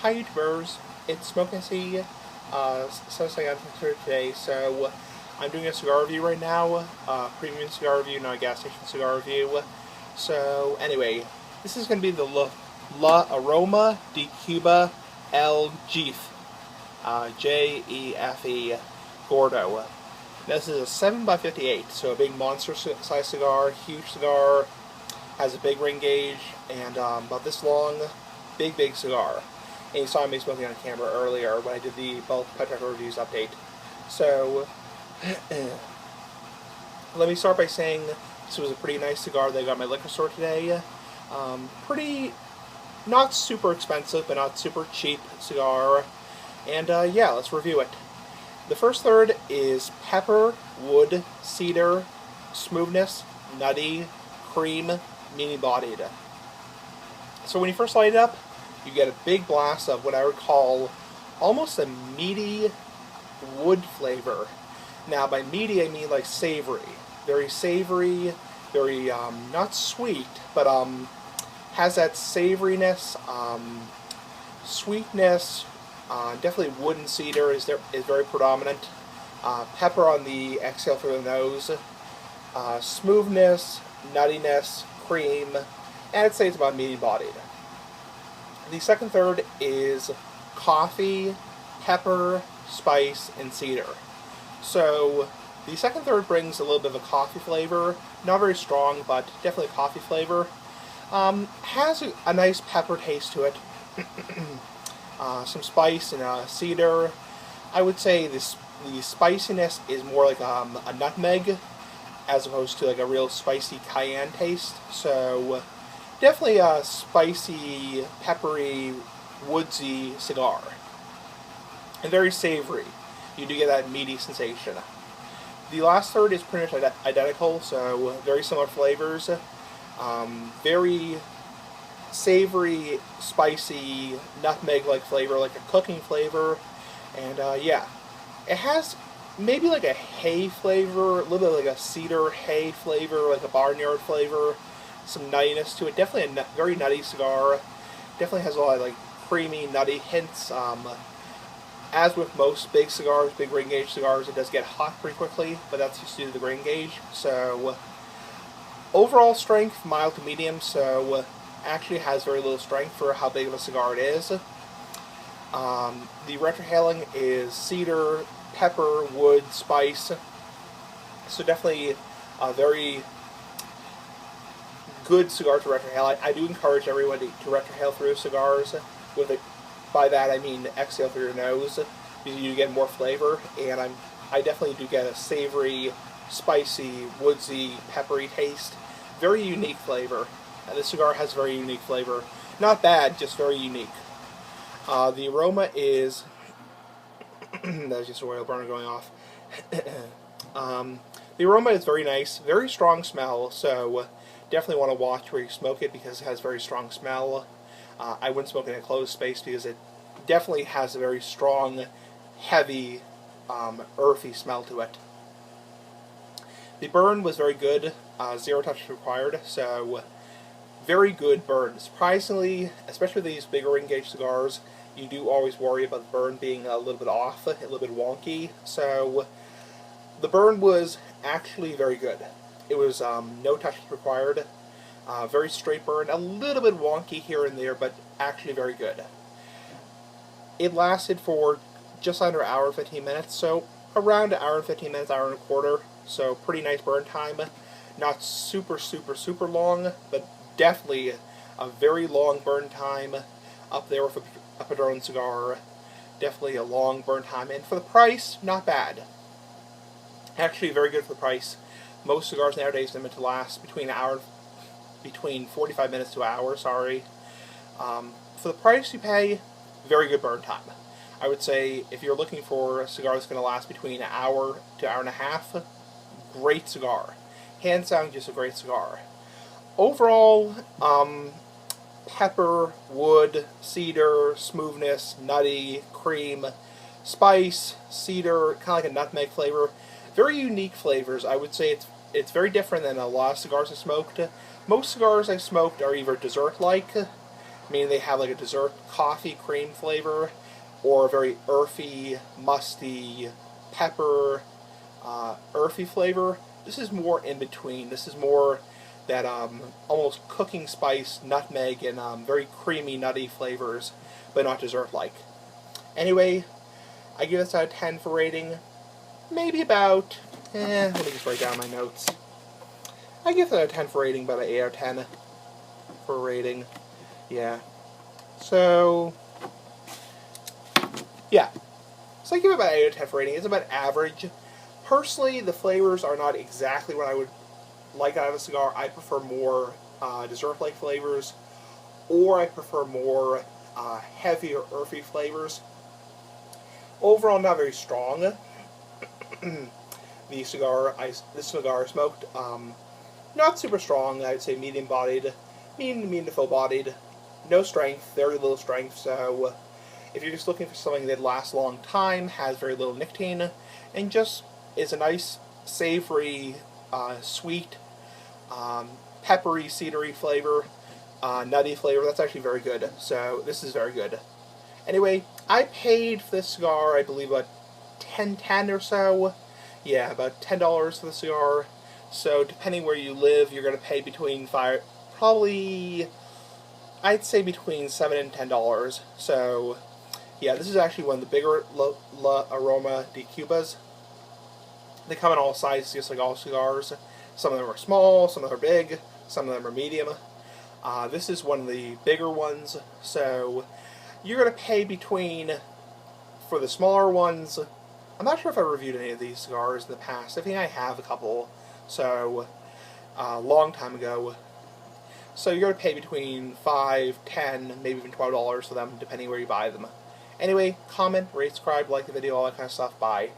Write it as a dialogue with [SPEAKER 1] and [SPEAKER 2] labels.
[SPEAKER 1] Hi YouTubers, it's Smoke and See, something I'm here today. So I'm doing a cigar review right now, premium cigar review, not a gas station cigar review. So anyway, this is going to be the La Aroma De Cuba El Jefe, Jefe Gordo. This is a 7x58, so a big monster size cigar, huge cigar, has a big ring gauge, and about this long, big cigar. And you saw me smoking on camera earlier when I did the bulk Petrol Reviews update. So, let me start by saying this was a pretty nice cigar that I got at my liquor store today. Pretty, not super expensive, but not super cheap cigar. And yeah, let's review it. The first third is pepper, wood, cedar, smoothness, nutty, cream, meaty-bodied. So when you first light it up, you get a big blast of what I would call almost a meaty wood flavor. Now by meaty I mean like savory. Very savory, very not sweet, but has that savoriness, sweetness, definitely wood and cedar is very predominant. Pepper on the exhale through the nose. Smoothness, nuttiness, cream, and I'd say it's about meaty-bodied. The second third is coffee, pepper, spice, and cedar. So the second third brings a little bit of a coffee flavor, not very strong, but definitely a coffee flavor. Has a nice pepper taste to it. Some spice and cedar. I would say the spiciness is more like a nutmeg, as opposed to like a real spicy cayenne taste. So definitely a spicy, peppery, woodsy cigar. And very savory. You do get that meaty sensation. The last third is pretty much identical, so very similar flavors. Very savory, spicy, nutmeg-like flavor, like a cooking flavor. And yeah, it has maybe like a hay flavor, a little bit like a cedar hay flavor, like a barnyard flavor. Some nuttiness to it. Definitely a very nutty cigar. Definitely has a lot of like creamy, nutty hints. As with most big cigars, big ring gauge cigars, it does get hot pretty quickly, but that's just due to the ring gauge. So overall strength, mild to medium. So actually has very little strength for how big of a cigar it is. The retrohaling is cedar, pepper, wood, spice. So definitely a very good cigar to retrohale. I do encourage everyone to retrohale through cigars. With it, by that I mean exhale through your nose, because you get more flavor. And I definitely do get a savory, spicy, woodsy, peppery taste. Very unique flavor. This cigar has very unique flavor. Not bad, just very unique. The aroma is that was just a oil burner going off. The aroma is very nice, very strong smell. So definitely want to watch where you smoke it because it has very strong smell. I wouldn't smoke in a closed space because it definitely has a very strong, heavy, earthy smell to it. The burn was very good, 0 touches required, so very good burn. Surprisingly, especially with these bigger ring gauge cigars, you do always worry about the burn being a little bit off, a little bit wonky. So the burn was actually very good. It was no touches required. Very straight burn, a little bit wonky here and there, but actually very good. It lasted for just under an hour and 15 minutes, so around an hour and 15 minutes, hour and a quarter. So pretty nice burn time. Not super long, but definitely a very long burn time. Up there with a Padron cigar. Definitely a long burn time. And for the price, not bad. Actually very good for the price. Most cigars nowadays are meant to last between 45 minutes to an hour, sorry. For the price you pay, very good burn time. I would say if you're looking for a cigar that's going to last between an hour to an hour and a half, great cigar. Hands down, just a great cigar. Overall, pepper, wood, cedar, smoothness, nutty, cream, spice, cedar, kind of like a nutmeg flavor. Very unique flavors. I would say it's very different than a lot of cigars I smoked. Most cigars I smoked are either dessert-like, meaning they have like a dessert coffee cream flavor, or a very earthy, musty, pepper, earthy flavor. This is more in between. This is more that almost cooking spice, nutmeg, and very creamy, nutty flavors, but not dessert-like. Anyway, I give this out of 10 for rating. Maybe about, let me just write down my notes. I give it out of 10 for rating, about an 8 out of 10 for rating. Yeah. So, yeah. So I give it about 8 out of 10 for rating. It's about average. Personally, the flavors are not exactly what I would like out of a cigar. I prefer more dessert-like flavors, or I prefer more heavier, earthy flavors. Overall, not very strong. This cigar I smoked, not super strong. I'd say medium-bodied, medium to full-bodied. No strength, very little strength. So, if you're just looking for something that lasts a long time, has very little nicotine, and just is a nice, savory, sweet, peppery, cedary flavor, nutty flavor, that's actually very good. So this is very good. Anyway, I paid for this cigar, I believe, about $10 or so. Yeah, about $10 for the cigar. So depending where you live, you're going to pay between probably, I'd say between $7 and $10. So yeah, this is actually one of the bigger Aroma De Cubas. They come in all sizes, just like all cigars. Some of them are small, some of them are big, some of them are medium. This is one of the bigger ones, so you're going to pay between, for the smaller ones, I'm not sure if I reviewed any of these cigars in the past. I think I have a couple, so a long time ago. So you're going to pay between $5, $10, maybe even $12 for them, depending where you buy them. Anyway, comment, rate, subscribe, like the video, all that kind of stuff. Bye.